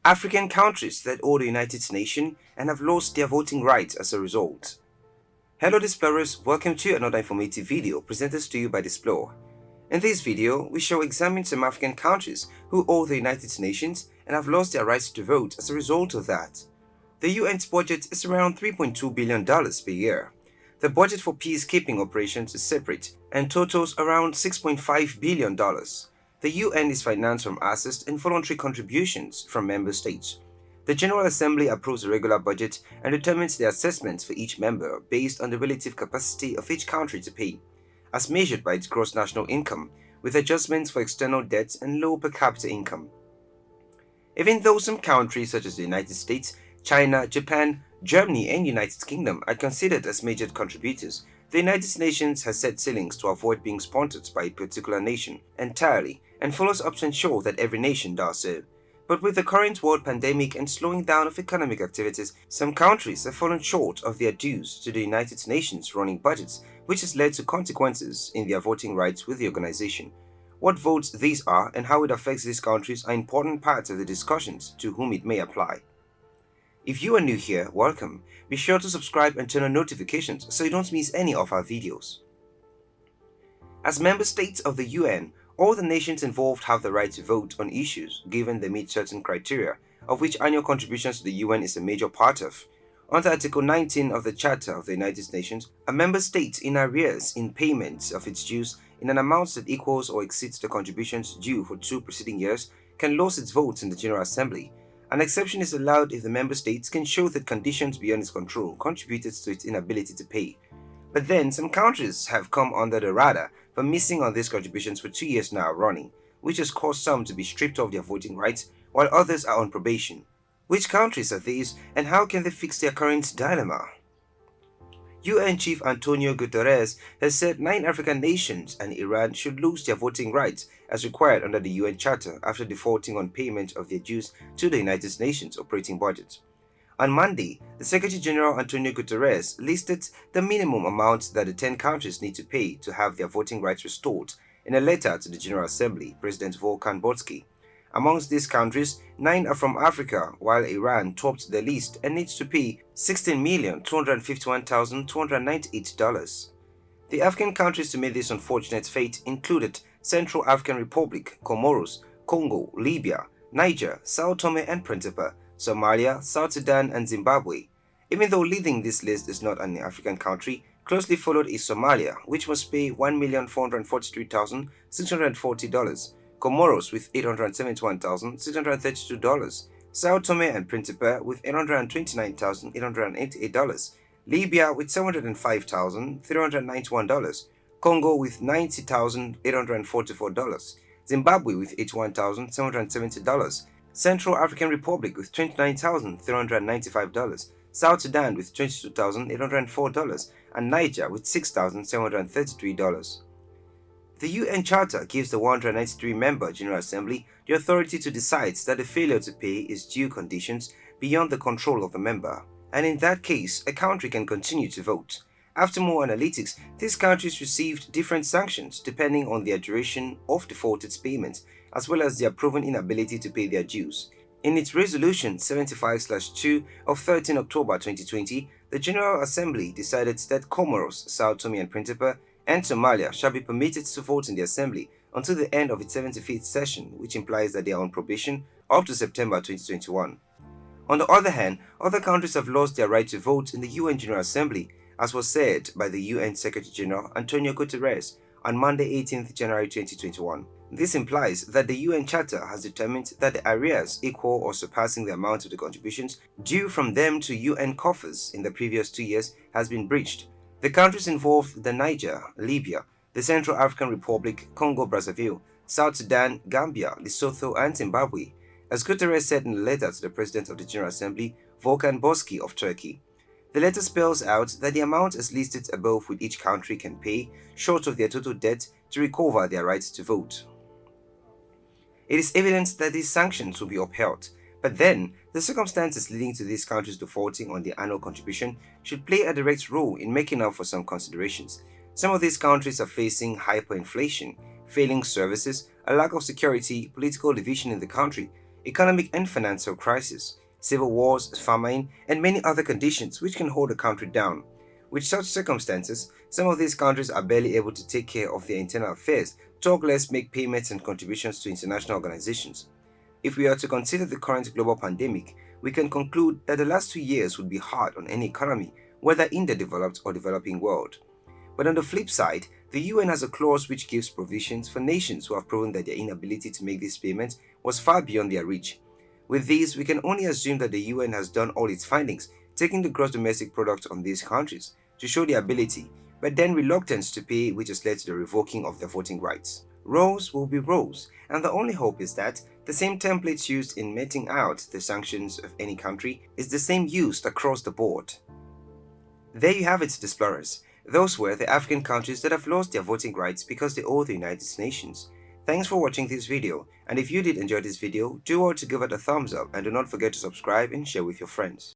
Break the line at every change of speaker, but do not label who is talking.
African countries that owe the United Nations and have lost their voting rights as a result. Hello Displorers, welcome to another informative video presented to you by Displore. In this video, we shall examine some African countries who owe the United Nations and have lost their rights to vote as a result of that. The UN's budget is around $3.2 billion per year. The budget for peacekeeping operations is separate and totals around $6.5 billion. The UN is financed from assessed and voluntary contributions from member states. The General Assembly approves the regular budget and determines the assessments for each member based on the relative capacity of each country to pay, as measured by its gross national income, with adjustments for external debts and low per capita income. Even though some countries such as the United States, China, Japan, Germany and United Kingdom are considered as major contributors, the United Nations has set ceilings to avoid being sponsored by a particular nation entirely and follows up to ensure that every nation does so. But with the current world pandemic and slowing down of economic activities, some countries have fallen short of their dues to the United Nations running budgets, which has led to consequences in their voting rights with the organization. What votes these are and how it affects these countries are important parts of the discussions to whom it may apply. If you are new here, welcome. Be sure to subscribe and turn on notifications so you don't miss any of our videos. As member states of the UN, all the nations involved have the right to vote on issues given they meet certain criteria, of which annual contributions to the UN is a major part of. Under Article 19 of the Charter of the United Nations, a member state in arrears in payments of its dues in an amount that equals or exceeds the contributions due for 2 preceding years can lose its votes in the General Assembly. An exception is allowed if the member states can show that conditions beyond its control contributed to its inability to pay. But then, some countries have come under the radar for missing on these contributions for 2 years now running, which has caused some to be stripped of their voting rights while others are on probation. Which countries are these and how can they fix their current dilemma? UN Chief Antonio Guterres has said 9 African nations and Iran should lose their voting rights as required under the UN Charter after defaulting on payment of their dues to the United Nations operating budget. On Monday, the Secretary General Antonio Guterres listed the minimum amount that the 10 countries need to pay to have their voting rights restored in a letter to the General Assembly, President Volkan Bozkır. Amongst these countries, 9 are from Africa, while Iran topped the list and needs to pay $16,251,298. The African countries to meet this unfortunate fate included Central African Republic, Comoros, Congo, Libya, Niger, Sao Tome and Principe, Somalia, South Sudan and Zimbabwe. Even though leading this list is not an African country, closely followed is Somalia, which must pay $1,443,640, Comoros with $871,632, Sao Tome and Principe with $829,888, Libya with $705,391, Congo with $90,844, Zimbabwe with $81,770, Central African Republic with $29,395, South Sudan with $22,804, and Niger with $6,733. The UN Charter gives the 193-member General Assembly the authority to decide that the failure to pay is due conditions beyond the control of the member, and in that case, a country can continue to vote. After more analytics, these countries received different sanctions depending on their duration of defaulted payments, as well as their proven inability to pay their dues. In its Resolution 75/2 of 13 October 2020, the General Assembly decided that Comoros, Sao Tome and Principe, and Somalia shall be permitted to vote in the Assembly until the end of its 75th session, which implies that they are on probation up to September 2021. On the other hand, other countries have lost their right to vote in the UN General Assembly, as was said by the UN Secretary General Antonio Guterres on Monday 18 January 2021. This implies that the UN Charter has determined that the arrears equal or surpassing the amount of the contributions due from them to UN coffers in the previous 2 years has been breached. The countries involved the Niger, Libya, the Central African Republic, Congo-Brazzaville, South Sudan, Gambia, Lesotho and Zimbabwe, as Guterres said in a letter to the President of the General Assembly, Volkan Bozkır of Turkey. The letter spells out that the amount as listed above which each country can pay, short of their total debt, to recover their right to vote. It is evident that these sanctions will be upheld, but then the circumstances leading to these countries defaulting on their annual contribution should play a direct role in making up for some considerations. Some of these countries are facing hyperinflation, failing services, a lack of security, political division in the country, economic and financial crisis, civil wars, famine, and many other conditions which can hold a country down. With such circumstances, some of these countries are barely able to take care of their internal affairs, talk less make payments and contributions to international organizations. If we are to consider the current global pandemic, we can conclude that the last 2 years would be hard on any economy, whether in the developed or developing world. But on the flip side, the UN has a clause which gives provisions for nations who have proven that their inability to make these payments was far beyond their reach. With these, we can only assume that the UN has done all its findings, taking the gross domestic product on these countries to show their ability, but then reluctance to pay, which has led to the revoking of their voting rights. Roles will be roles, and the only hope is that the same templates used in meting out the sanctions of any country is the same used across the board. There you have it, explorers. Those were the African countries that have lost their voting rights because they owe the United Nations. Thanks for watching this video, and if you did enjoy this video, do well to give it a thumbs up and do not forget to subscribe and share with your friends.